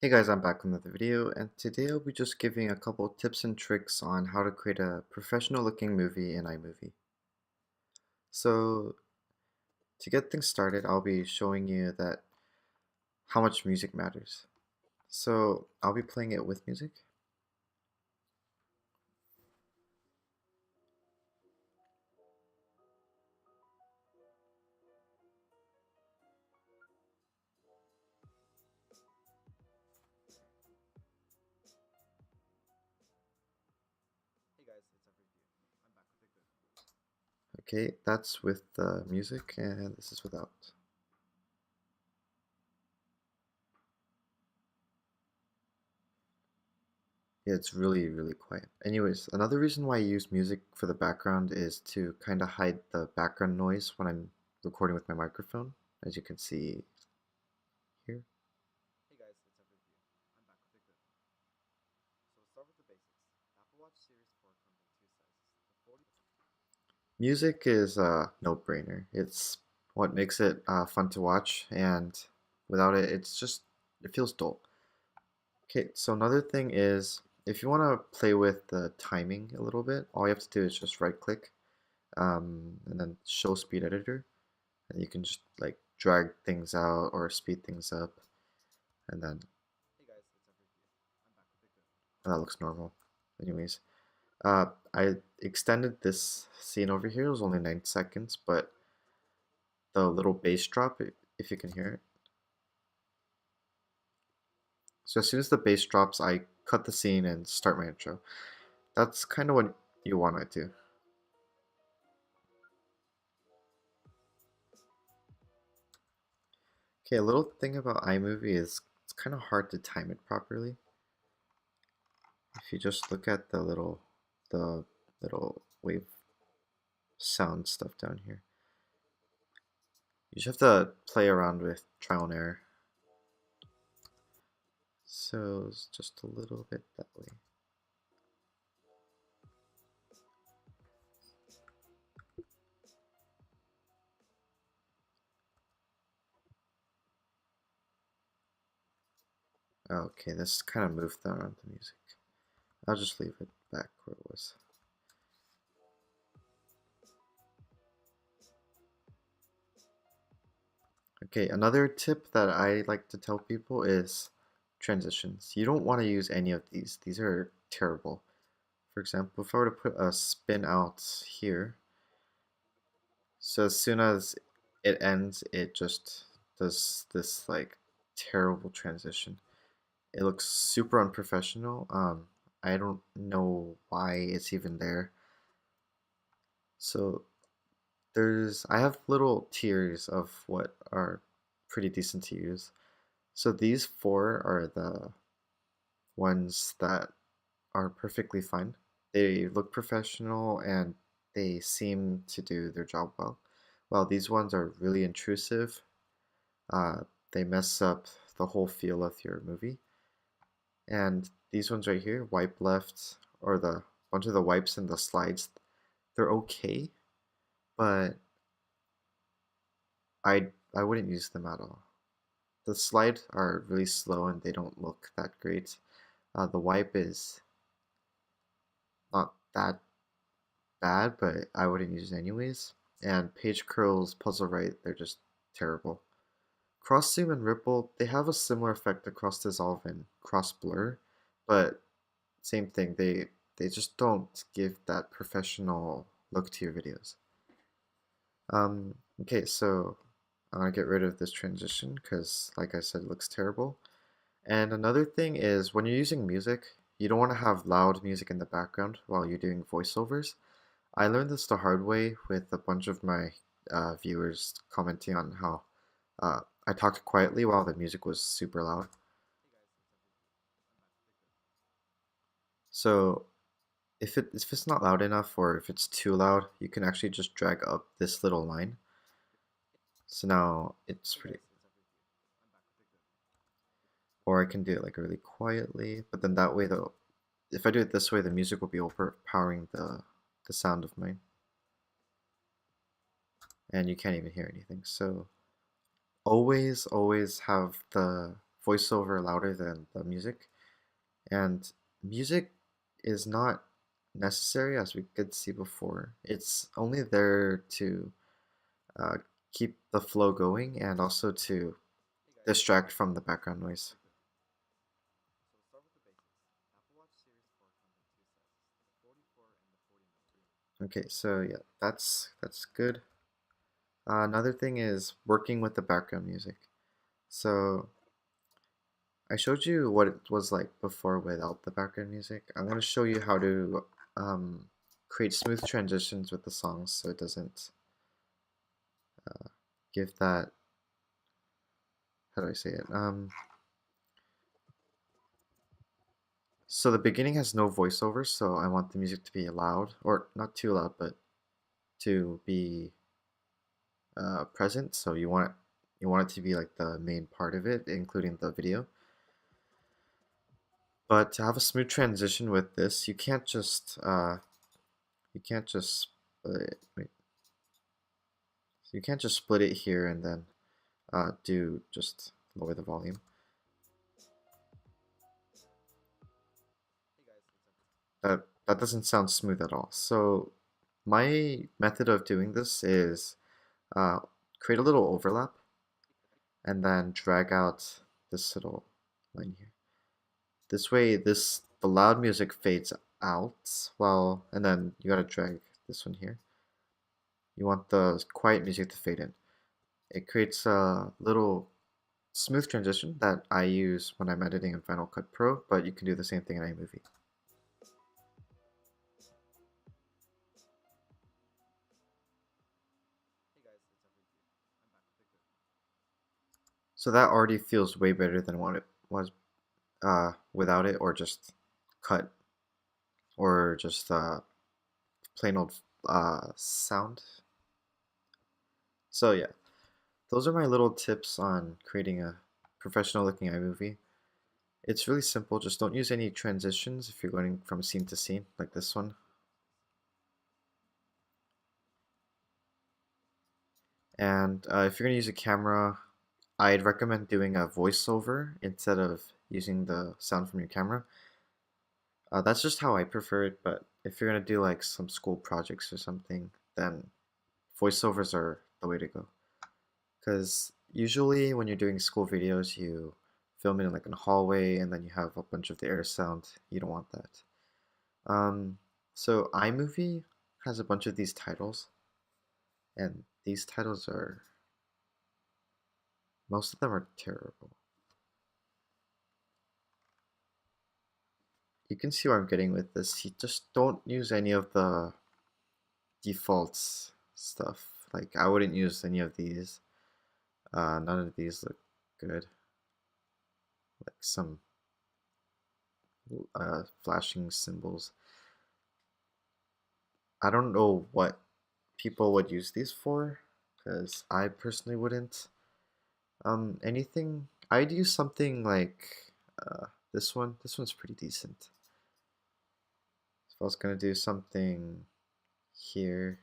Hey guys, I'm back with another video, and today I'll be just giving a couple tips and tricks on how to create a professional looking movie in iMovie. So to get things started, I'll be showing you that how much music matters. So I'll be playing it with music. Okay, that's with the music, and this is without. Yeah, it's really quiet. Anyways, another reason why I use music for the background is to kind of hide the background noise when I'm recording with my microphone, as you can see here. Music is a no-brainer. It's what makes it fun to watch, and without it, it feels dull. Okay, so another thing is if you want to play with the timing a little bit, all you have to do is just right-click and then show speed editor, and you can just like drag things out or speed things up, and then that looks normal. Anyways, I extended this scene over here. It was only 9 seconds, but the little bass drop, if you can hear it. So as soon as the bass drops, I cut the scene and start my intro. That's kind of what you want to do. Okay, a little thing about iMovie is it's kind of hard to time it properly. If you just look at the little wave sound stuff down here, you just have to play around with trial and error. So it's just a little bit that way. Okay, this kind of moved around the music. I'll just leave it back where it was. Okay, another tip that I like to tell people is transitions. You don't want to use any of these. These are terrible. For example, if I were to put a spin out here, so as soon as it ends, it just does this like terrible transition. It looks super unprofessional. I don't know why it's even there. So I have little tiers of what are pretty decent to use. So these four are the ones that are perfectly fine. They look professional and they seem to do their job well. While these ones are really intrusive, uh, they mess up the whole feel of your movie. And these ones right here, wipe left, or the bunch of the wipes and the slides, they're okay, but I wouldn't use them at all. The slide are really slow and they don't look that great. The wipe is not that bad, but I wouldn't use it anyways. And page curls, puzzle right, they're just terrible. Cross zoom and ripple, they have a similar effect to cross dissolve and cross blur, but same thing, they just don't give that professional look to your videos. Okay, so I'm gonna get rid of this transition because, like I said, it looks terrible. And another thing is when you're using music, you don't want to have loud music in the background while you're doing voiceovers. I learned this the hard way with a bunch of my viewers commenting on how I talked quietly while the music was super loud. So if it's not loud enough or if it's too loud, you can actually just drag up this little line. So now it's pretty, or I can do it like really quietly, but then that way though, if I do it this way, the music will be overpowering the sound of mine, and you can't even hear anything. So always have the voiceover louder than the music. And music is not necessary, as we could see before. It's only there to uh, keep the flow going and also to distract from the background noise. Okay, so yeah, that's good. Another thing is working with the background music. So I showed you what it was like before without the background music. I'm going to show you how to um, create smooth transitions with the songs so it doesn't give that, how do I say it? So the beginning has no voiceover, so I want the music to be loud, or not too loud, but to be present. So you want it to be like the main part of it, including the video. But to have a smooth transition with this, you can't just split it. Wait, you can't just split it here and then do just lower the volume. That doesn't sound smooth at all. So my method of doing this is uh, create a little overlap and then drag out this little line here. This way, the loud music fades out while, and then you gotta drag this one here. You want the quiet music to fade in. It creates a little smooth transition that I use when I'm editing in Final Cut Pro, but you can do the same thing in iMovie. So that already feels way better than what it was without it, or just cut, or just plain old sound. So yeah, those are my little tips on creating a professional looking iMovie. It's really simple, just don't use any transitions if you're going from scene to scene, like this one. And if you're going to use a camera, I'd recommend doing a voiceover instead of using the sound from your camera. That's just how I prefer it, but if you're going to do like some school projects or something, then voiceovers are the way to go. Because usually when you're doing school videos, you film it in like a hallway and then you have a bunch of the air sound. You don't want that. Um, so iMovie has a bunch of these titles, and these titles are, most of them are terrible. You can see where I'm getting with this. You just don't use any of the defaults stuff. Like I wouldn't use any of these. None of these look good. Like some flashing symbols. I don't know what people would use these for, because I personally wouldn't. Anything, I'd use something like this one. This one's pretty decent. If I was gonna do something here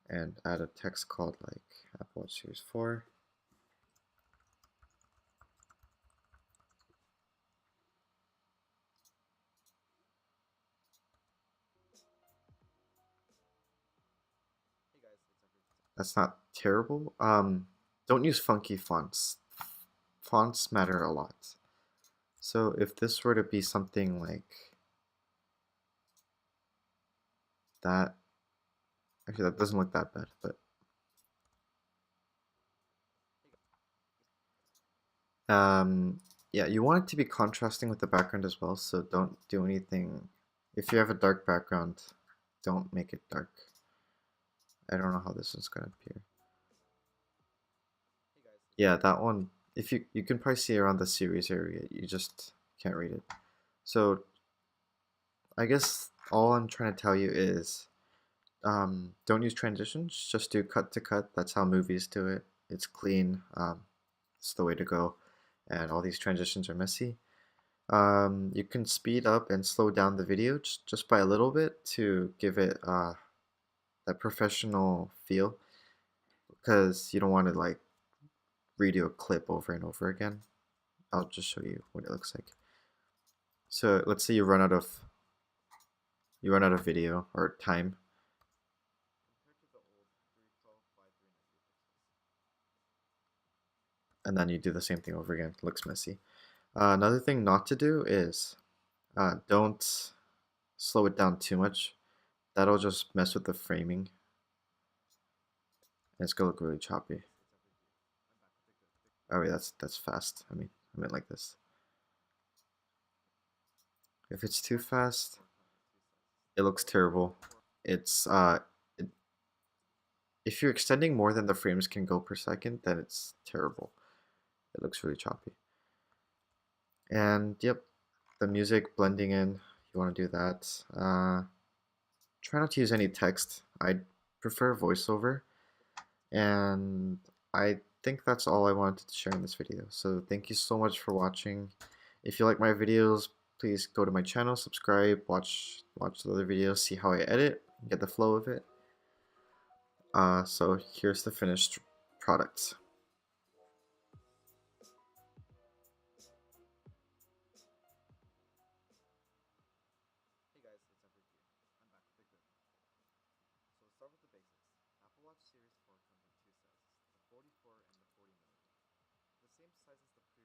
and add a text called like Apple Watch Series 4. That's not terrible. Don't use funky fonts. Fonts matter a lot. So if this were to be something like that, actually that doesn't look that bad, but yeah, you want it to be contrasting with the background as well, so don't do anything. If you have a dark background, don't make it dark. I don't know how this one's gonna appear. Yeah, that one, if you can probably see around the series area, you just can't read it. So I guess all I'm trying to tell you is don't use transitions, just do cut to cut. That's how movies do it. It's clean. It's the way to go. And all these transitions are messy. You can speed up and slow down the video just by a little bit to give it that professional feel, because you don't want to like redo a clip over and over again. I'll just show you what it looks like. So let's say you run out of video or time. And then you do the same thing over again. It looks messy. Another thing not to do is don't slow it down too much. That'll just mess with the framing. And it's gonna look really choppy. Oh wait, that's fast. I meant like this. If it's too fast, it looks terrible. It's it, if you're extending more than the frames can go per second, then it's terrible. It looks really choppy. And yep, the music blending in, you want to do that. Try not to use any text. I prefer voiceover. And I think that's all I wanted to share in this video. So thank you so much for watching. If you like my videos, please go to my channel, subscribe, watch the other videos, see how I edit, get the flow of it. So here's the finished product. Hey guys, it's Everett here. I'm back with a good one. So let's start with the basics. Apple Watch Series 4 comes in two sizes, the 44 and the 40 millimeter. The same size as the previous